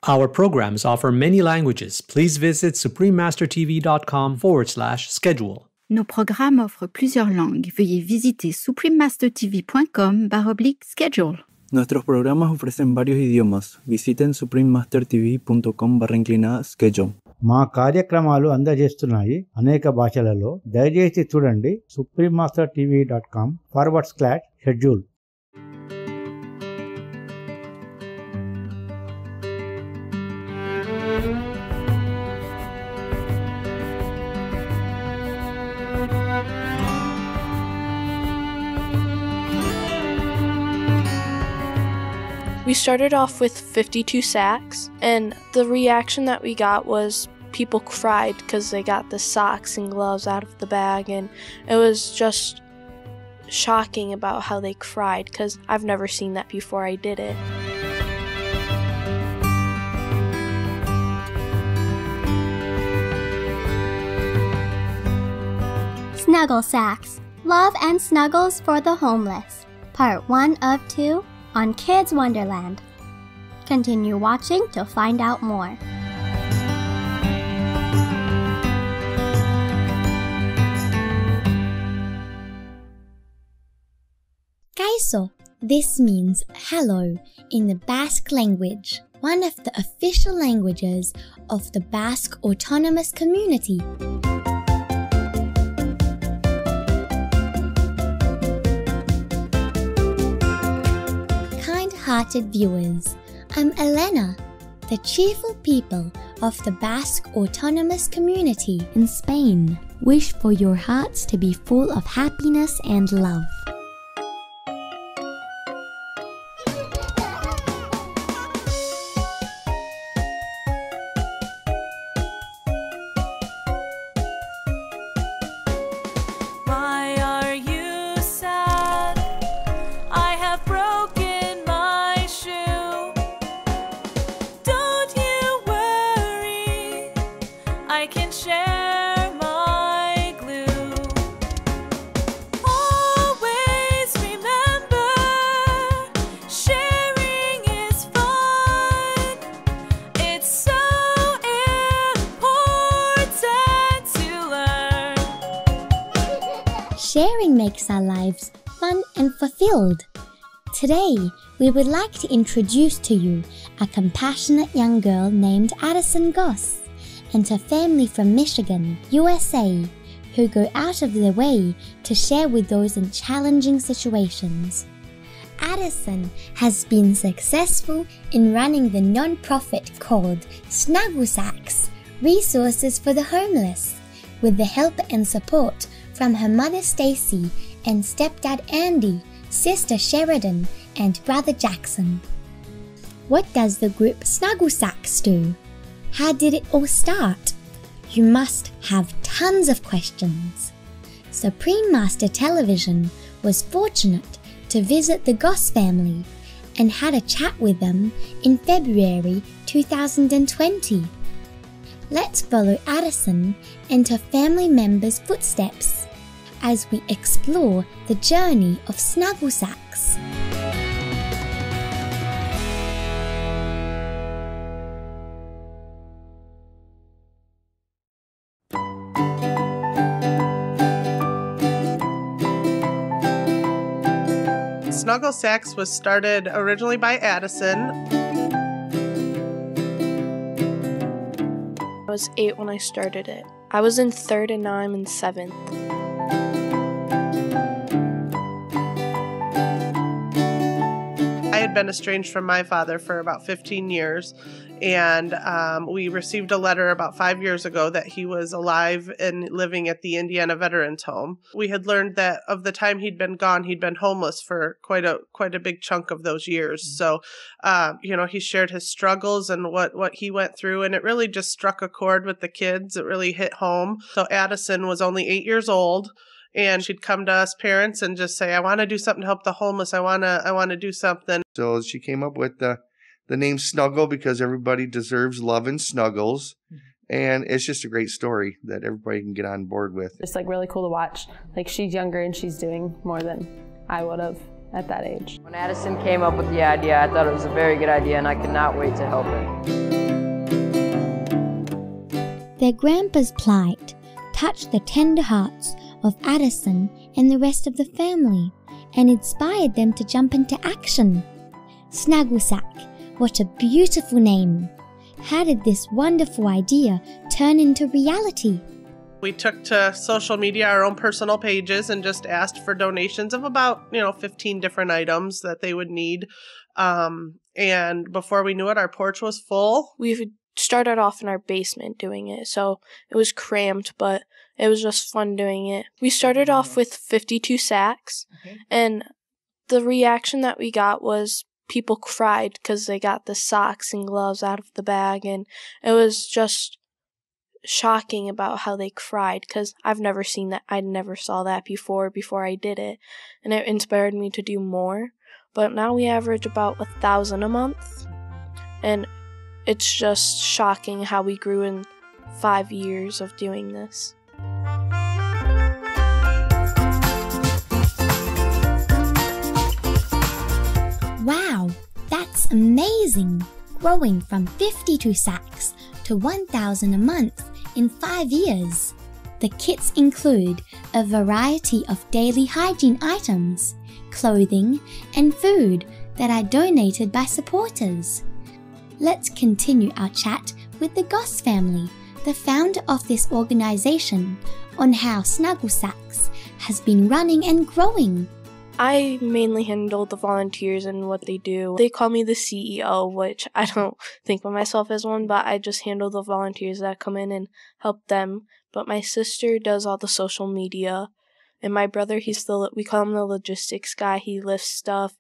Our programs offer many languages. Please visit suprememastertv.com/schedule. Nos programmes offrent plusieurs langues. Veuillez visiter suprememastertv.com/schedule. Nuestros programas ofrecen varios idiomas. Visiten suprememastertv.com/schedule. మా కార్యక్రమాలు అందజేస్తున్నాయి అనేక భాషలలో. దయచేసి చూడండి suprememastertv.com/schedule. We started off with 52 sacks, and the reaction that we got was people cried because they got the socks and gloves out of the bag, and it was just shocking about how they cried because I've never seen that before I did it. Snuggle Sacks, Love and Snuggles for the Homeless, Part 1 of 2 on Kids Wonderland. Continue watching to find out more. Kaiso. This means hello in the Basque language, one of the official languages of the Basque Autonomous Community. Kind-hearted viewers, I'm Elena, the cheerful people of the Basque Autonomous Community in Spain. Wish for your hearts to be full of happiness and love. Sharing makes our lives fun and fulfilled. Today, we would like to introduce to you a compassionate young girl named Addison Goss and her family from Michigan, USA, who go out of their way to share with those in challenging situations. Addison has been successful in running the non-profit called Snuggle Sacks, Resources for the Homeless, with the help and support from her mother Stacy and stepdad Andy, sister Sheridan, and brother Jackson. What does the group Snuggle Sacks do? How did it all start? You must have tons of questions. Supreme Master Television was fortunate to visit the Goss family and had a chat with them in February 2020. Let's follow Addison and her family members' footsteps as we explore the journey of Snuggle Sacks. Snuggle Sacks was started originally by Addison. I was 8 when I started it. I was in 3rd and now I'm in 7th. I had been estranged from my father for about 15 years, and we received a letter about 5 years ago that he was alive and living at the Indiana Veterans Home. We had learned that of the time he'd been gone, he'd been homeless for quite a big chunk of those years. So, he shared his struggles and what he went through, and it really just struck a chord with the kids. It really hit home. So Addison was only 8 years old, and she'd come to us parents and just say, I want to do something to help the homeless. I want to do something. So she came up with the name Snuggle because everybody deserves love and snuggles. And it's just a great story that everybody can get on board with. It's really cool to watch. She's younger and she's doing more than I would have at that age. When Addison came up with the idea, I thought it was a very good idea and I could not wait to help her. Their grandpa's plight touched the tender hearts of Addison and the rest of the family and inspired them to jump into action. Snuggle Sack, what a beautiful name! How did this wonderful idea turn into reality? We took to social media, our own personal pages, and just asked for donations of about, 15 different items that they would need. And before we knew it, our porch was full. We started off in our basement doing it, so it was cramped, but it was just fun doing it. We started off with 52 sacks, and the reaction that we got was people cried because they got the socks and gloves out of the bag, and it was just shocking about how they cried because I've never seen that. I never saw that before I did it, and it inspired me to do more. But now we average about 1,000 a month, and it's just shocking how we grew in 5 years of doing this. Wow, that's amazing! Growing from 52 sacks to 1,000 a month in 5 years. The kits include a variety of daily hygiene items, clothing, and food that are donated by supporters. Let's continue our chat with the Goss family, the founder of this organization, on how Snuggle Sacks has been running and growing. I mainly handle the volunteers and what they do. They call me the CEO, which I don't think of myself as one, but I just handle the volunteers that come in and help them. But my sister does all the social media, and my brother, we call him the logistics guy. He lifts stuff,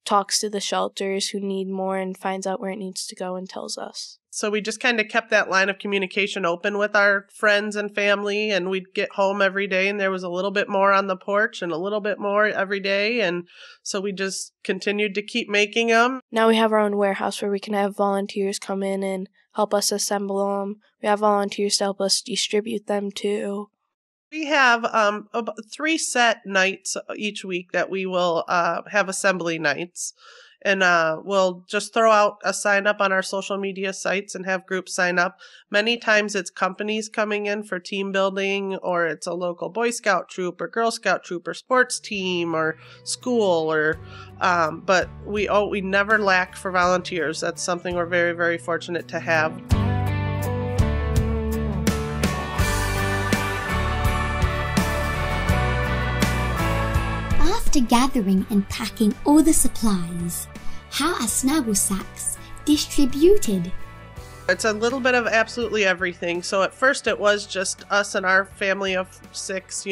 talks to the shelters who need more, and finds out where it needs to go and tells us. So we just kind of kept that line of communication open with our friends and family, and we'd get home every day and there was a little bit more on the porch and a little bit more every day. And so we just continued to keep making them. Now we have our own warehouse where we can have volunteers come in and help us assemble them. We have volunteers to help us distribute them too. We have about 3 set nights each week that we will have assembly nights. And we'll just throw out a sign up on our social media sites and have groups sign up. Many times it's companies coming in for team building, or it's a local Boy Scout troop or Girl Scout troop or sports team or school. But we never lack for volunteers. That's something we're very, very fortunate to have. After gathering and packing all the supplies, how are Snuggle Sacks distributed? It's a little bit of absolutely everything. So at first it was just us and our family of 6,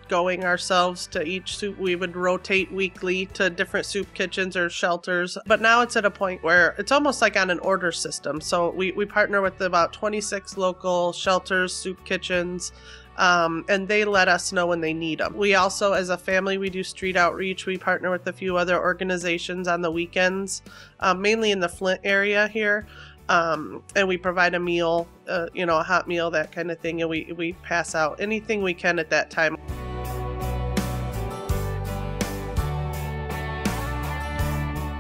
going ourselves to each soup. We would rotate weekly to different soup kitchens or shelters. But now it's at a point where it's almost like on an order system. So we partner with about 26 local shelters, soup kitchens, and they let us know when they need them. We also, as a family, we do street outreach. We partner with a few other organizations on the weekends, mainly in the Flint area here. And we provide a meal, a hot meal, that kind of thing. And we pass out anything we can at that time.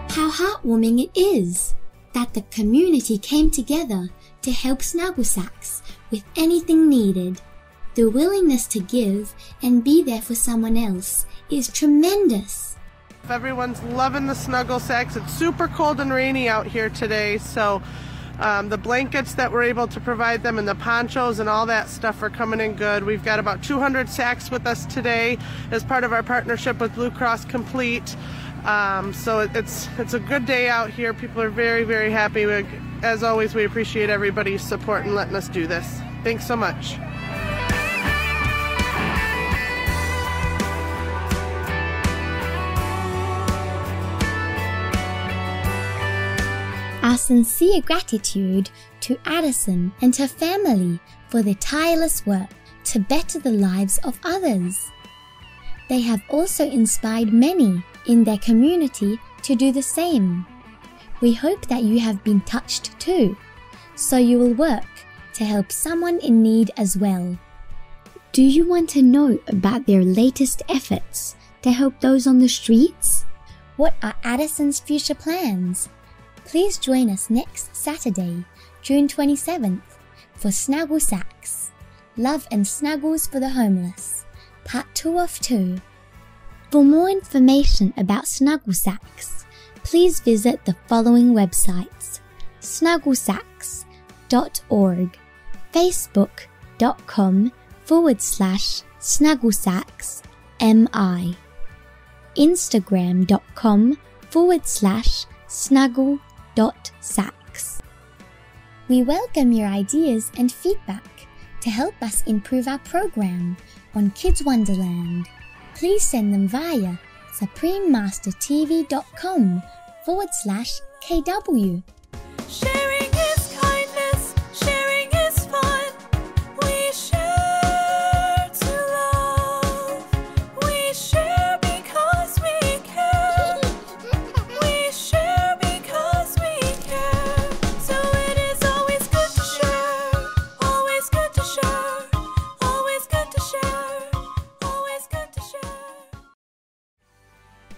How heartwarming it is that the community came together to help Snuggle Sacks with anything needed. The willingness to give and be there for someone else is tremendous. Everyone's loving the Snuggle Sacks. It's super cold and rainy out here today, so the blankets that we're able to provide them and the ponchos and all that stuff are coming in good. We've got about 200 sacks with us today as part of our partnership with Blue Cross Complete. So it's a good day out here. People are very, very happy. As always, we appreciate everybody's support and letting us do this. Thanks so much. Our sincere gratitude to Addison and her family for their tireless work to better the lives of others. They have also inspired many in their community to do the same. We hope that you have been touched too, so you will work to help someone in need as well. Do you want to know about their latest efforts to help those on the streets? What are Addison's future plans? Please join us next Saturday, June 27th, for Snuggle Sacks, Love and Snuggles for the Homeless, Part 2 of 2. For more information about Snuggle Sacks, please visit the following websites: snugglesacks.org, facebook.com/snugglesacksmi, instagram.com/snuggle.sacks. We welcome your ideas and feedback to help us improve our program on Kids Wonderland. Please send them via suprememastertv.com/KW. Sharing is kindness, sharing is fun. We share to love. We share because we care. We share because we care. So it is always good to share. Always good to share. Always good to share. Always good to share.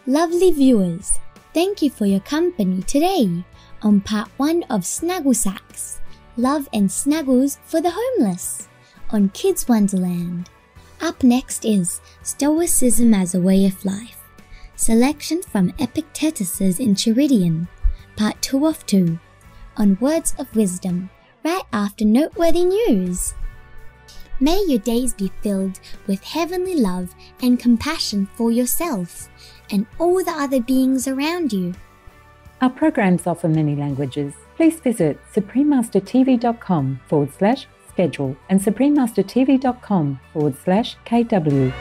Lovely viewers, thank you for your company today on Part 1 of Snuggle Sacks, Love and Snuggles for the Homeless on Kids Wonderland. Up next is Stoicism as a Way of Life, selection from Epictetus's Enchiridion, Part 2 of 2, on Words of Wisdom, right after noteworthy news. May your days be filled with heavenly love and compassion for yourself and all the other beings around you. Our programs offer many languages. Please visit suprememastertv.com/schedule and suprememastertv.com/KW.